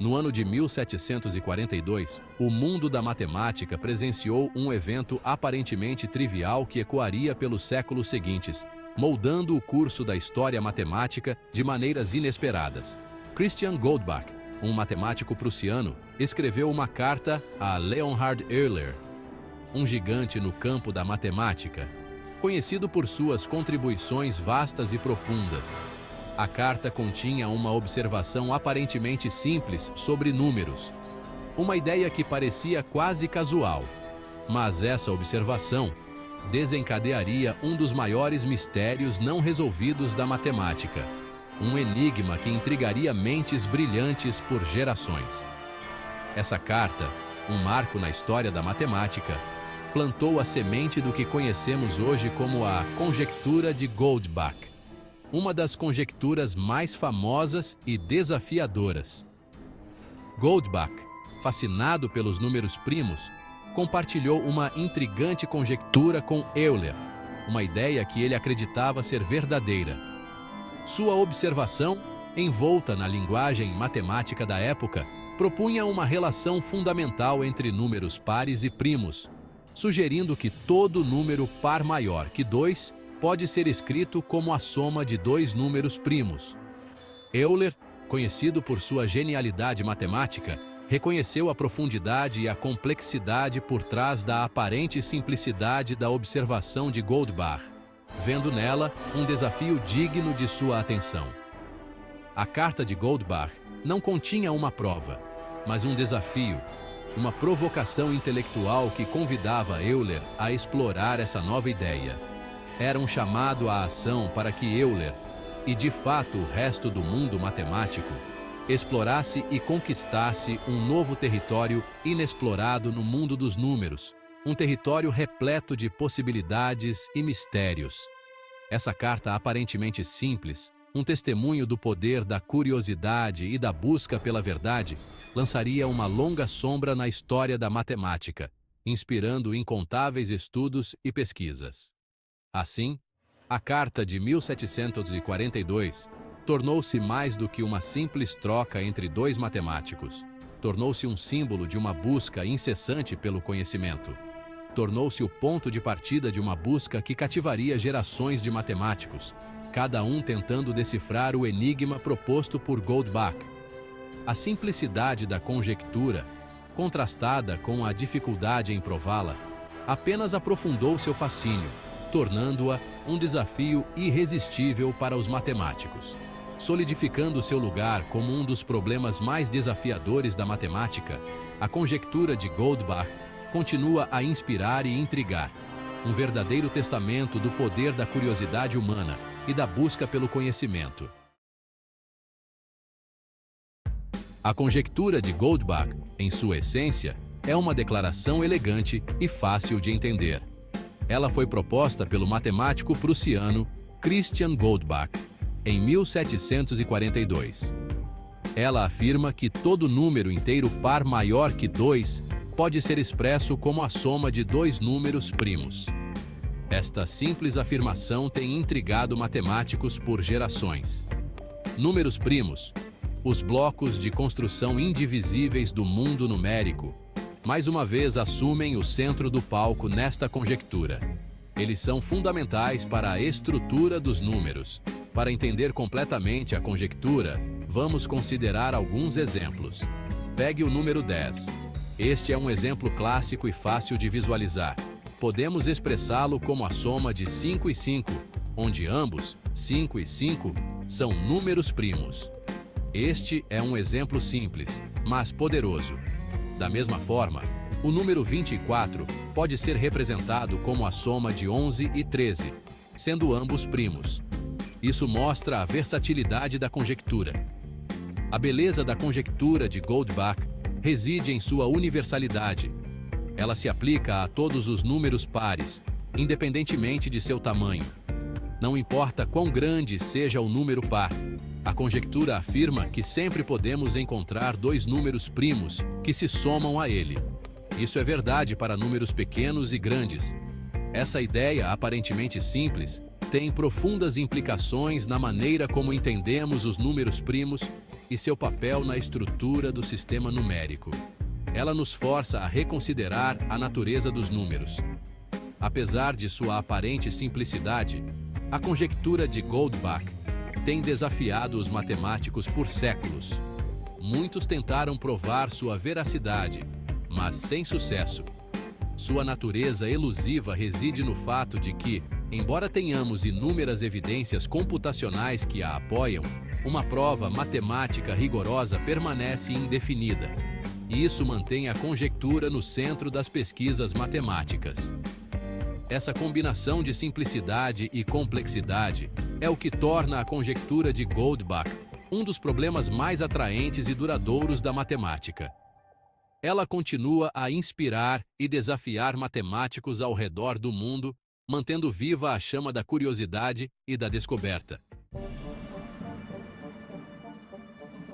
No ano de 1742, o mundo da matemática presenciou um evento aparentemente trivial que ecoaria pelos séculos seguintes, moldando o curso da história matemática de maneiras inesperadas. Christian Goldbach, um matemático prussiano, escreveu uma carta a Leonhard Euler, um gigante no campo da matemática, conhecido por suas contribuições vastas e profundas. A carta continha uma observação aparentemente simples sobre números, uma ideia que parecia quase casual, mas essa observação desencadearia um dos maiores mistérios não resolvidos da matemática, um enigma que intrigaria mentes brilhantes por gerações. Essa carta, um marco na história da matemática, plantou a semente do que conhecemos hoje como a conjectura de Goldbach, uma das conjecturas mais famosas e desafiadoras. Goldbach, fascinado pelos números primos, compartilhou uma intrigante conjectura com Euler, uma ideia que ele acreditava ser verdadeira. Sua observação, envolta na linguagem matemática da época, propunha uma relação fundamental entre números pares e primos, sugerindo que todo número par maior que 2 pode ser escrito como a soma de dois números primos. Euler, conhecido por sua genialidade matemática, reconheceu a profundidade e a complexidade por trás da aparente simplicidade da observação de Goldbach, vendo nela um desafio digno de sua atenção. A carta de Goldbach não continha uma prova, mas um desafio, uma provocação intelectual que convidava Euler a explorar essa nova ideia. Era um chamado à ação para que Euler, e de fato o resto do mundo matemático, explorasse e conquistasse um novo território inexplorado no mundo dos números, um território repleto de possibilidades e mistérios. Essa carta aparentemente simples, um testemunho do poder da curiosidade e da busca pela verdade, lançaria uma longa sombra na história da matemática, inspirando incontáveis estudos e pesquisas. Assim, a Carta de 1742 tornou-se mais do que uma simples troca entre dois matemáticos. Tornou-se um símbolo de uma busca incessante pelo conhecimento. Tornou-se o ponto de partida de uma busca que cativaria gerações de matemáticos, cada um tentando decifrar o enigma proposto por Goldbach. A simplicidade da conjectura, contrastada com a dificuldade em prová-la, apenas aprofundou seu fascínio, tornando-a um desafio irresistível para os matemáticos. Solidificando seu lugar como um dos problemas mais desafiadores da matemática, a conjectura de Goldbach continua a inspirar e intrigar, um verdadeiro testamento do poder da curiosidade humana e da busca pelo conhecimento. A conjectura de Goldbach, em sua essência, é uma declaração elegante e fácil de entender. Ela foi proposta pelo matemático prussiano Christian Goldbach em 1742. Ela afirma que todo número inteiro par maior que 2 pode ser expresso como a soma de dois números primos. Esta simples afirmação tem intrigado matemáticos por gerações. Números primos, os blocos de construção indivisíveis do mundo numérico, mais uma vez assumem o centro do palco nesta conjectura. Eles são fundamentais para a estrutura dos números. Para entender completamente a conjectura, vamos considerar alguns exemplos. Pegue o número 10. Este é um exemplo clássico e fácil de visualizar. Podemos expressá-lo como a soma de 5 e 5, onde ambos, 5 e 5, são números primos. Este é um exemplo simples, mas poderoso. Da mesma forma, o número 24 pode ser representado como a soma de 11 e 13, sendo ambos primos. Isso mostra a versatilidade da conjectura. A beleza da conjectura de Goldbach reside em sua universalidade. Ela se aplica a todos os números pares, independentemente de seu tamanho. Não importa quão grande seja o número par, a conjectura afirma que sempre podemos encontrar dois números primos que se somam a ele. Isso é verdade para números pequenos e grandes. Essa ideia aparentemente simples tem profundas implicações na maneira como entendemos os números primos e seu papel na estrutura do sistema numérico. Ela nos força a reconsiderar a natureza dos números. Apesar de sua aparente simplicidade, a conjectura de Goldbach tem desafiado os matemáticos por séculos. Muitos tentaram provar sua veracidade, mas sem sucesso. Sua natureza elusiva reside no fato de que, embora tenhamos inúmeras evidências computacionais que a apoiam, uma prova matemática rigorosa permanece indefinida. E isso mantém a conjectura no centro das pesquisas matemáticas. Essa combinação de simplicidade e complexidade é o que torna a conjectura de Goldbach um dos problemas mais atraentes e duradouros da matemática. Ela continua a inspirar e desafiar matemáticos ao redor do mundo, mantendo viva a chama da curiosidade e da descoberta.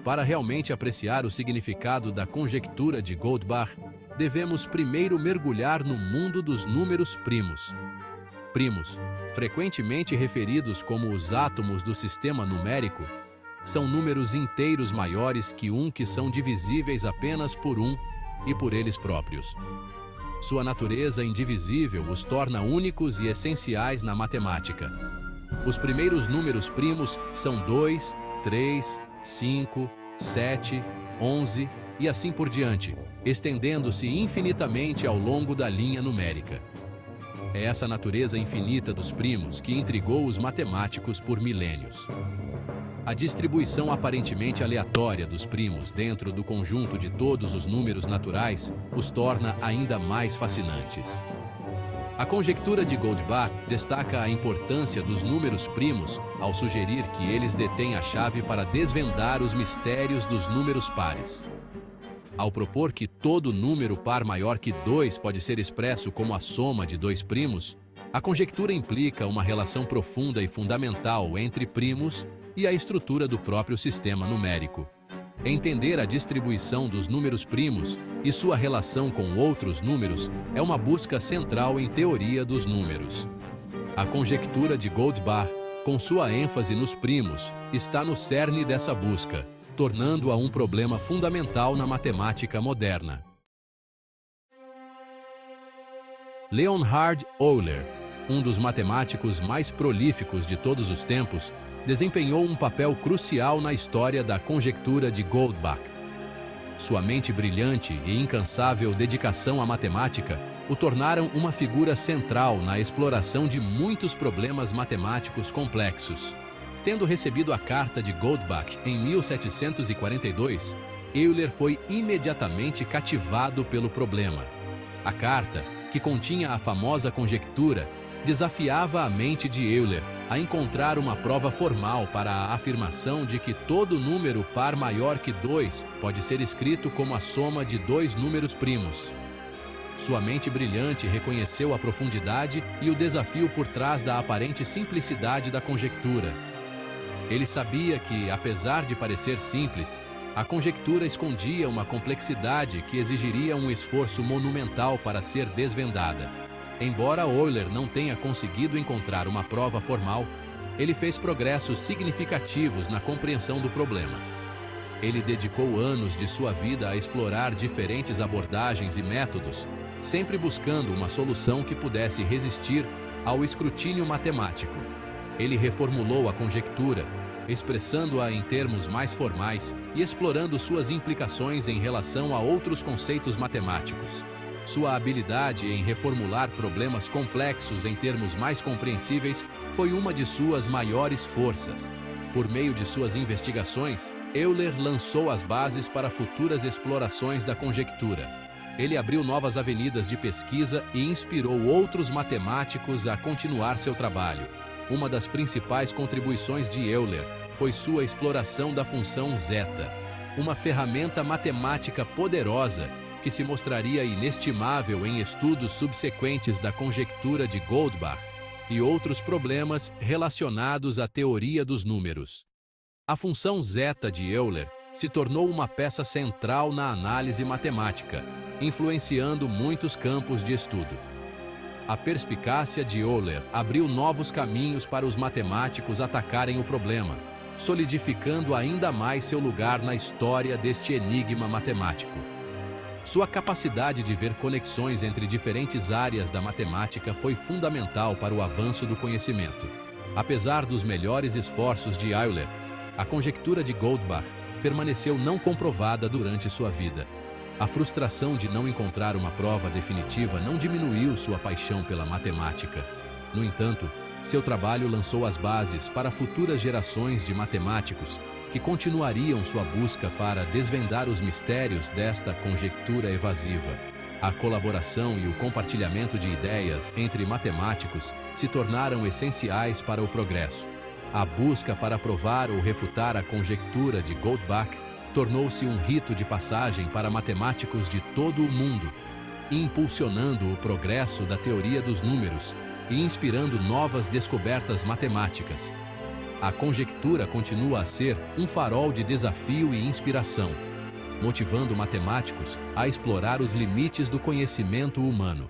Para realmente apreciar o significado da conjectura de Goldbach, devemos primeiro mergulhar no mundo dos números primos. Primos, frequentemente referidos como os átomos do sistema numérico, são números inteiros maiores que um que são divisíveis apenas por um e por eles próprios. Sua natureza indivisível os torna únicos e essenciais na matemática. Os primeiros números primos são 2, 3, 5, 7, 11 e assim por diante, estendendo-se infinitamente ao longo da linha numérica. É essa natureza infinita dos primos que intrigou os matemáticos por milênios. A distribuição aparentemente aleatória dos primos dentro do conjunto de todos os números naturais os torna ainda mais fascinantes. A conjectura de Goldbach destaca a importância dos números primos ao sugerir que eles detêm a chave para desvendar os mistérios dos números pares. Ao propor que todo número par maior que 2 pode ser expresso como a soma de dois primos, a conjectura implica uma relação profunda e fundamental entre primos e a estrutura do próprio sistema numérico. Entender a distribuição dos números primos e sua relação com outros números é uma busca central em teoria dos números. A conjectura de Goldbach, com sua ênfase nos primos, está no cerne dessa busca, tornando-a um problema fundamental na matemática moderna. Leonhard Euler, um dos matemáticos mais prolíficos de todos os tempos, desempenhou um papel crucial na história da conjectura de Goldbach. Sua mente brilhante e incansável dedicação à matemática o tornaram uma figura central na exploração de muitos problemas matemáticos complexos. Tendo recebido a carta de Goldbach em 1742, Euler foi imediatamente cativado pelo problema. A carta, que continha a famosa conjectura, desafiava a mente de Euler a encontrar uma prova formal para a afirmação de que todo número par maior que 2 pode ser escrito como a soma de dois números primos. Sua mente brilhante reconheceu a profundidade e o desafio por trás da aparente simplicidade da conjectura. Ele sabia que, apesar de parecer simples, a conjectura escondia uma complexidade que exigiria um esforço monumental para ser desvendada. Embora Euler não tenha conseguido encontrar uma prova formal, ele fez progressos significativos na compreensão do problema. Ele dedicou anos de sua vida a explorar diferentes abordagens e métodos, sempre buscando uma solução que pudesse resistir ao escrutínio matemático. Ele reformulou a conjectura, expressando-a em termos mais formais e explorando suas implicações em relação a outros conceitos matemáticos. Sua habilidade em reformular problemas complexos em termos mais compreensíveis foi uma de suas maiores forças. Por meio de suas investigações, Euler lançou as bases para futuras explorações da conjectura. Ele abriu novas avenidas de pesquisa e inspirou outros matemáticos a continuar seu trabalho. Uma das principais contribuições de Euler foi sua exploração da função zeta, uma ferramenta matemática poderosa que se mostraria inestimável em estudos subsequentes da conjectura de Goldbach e outros problemas relacionados à teoria dos números. A função zeta de Euler se tornou uma peça central na análise matemática, influenciando muitos campos de estudo. A perspicácia de Euler abriu novos caminhos para os matemáticos atacarem o problema, solidificando ainda mais seu lugar na história deste enigma matemático. Sua capacidade de ver conexões entre diferentes áreas da matemática foi fundamental para o avanço do conhecimento. Apesar dos melhores esforços de Euler, a conjectura de Goldbach permaneceu não comprovada durante sua vida. A frustração de não encontrar uma prova definitiva não diminuiu sua paixão pela matemática. No entanto, seu trabalho lançou as bases para futuras gerações de matemáticos que continuariam sua busca para desvendar os mistérios desta conjectura evasiva. A colaboração e o compartilhamento de ideias entre matemáticos se tornaram essenciais para o progresso. A busca para provar ou refutar a conjectura de Goldbach tornou-se um rito de passagem para matemáticos de todo o mundo, impulsionando o progresso da teoria dos números e inspirando novas descobertas matemáticas. A conjectura continua a ser um farol de desafio e inspiração, motivando matemáticos a explorar os limites do conhecimento humano.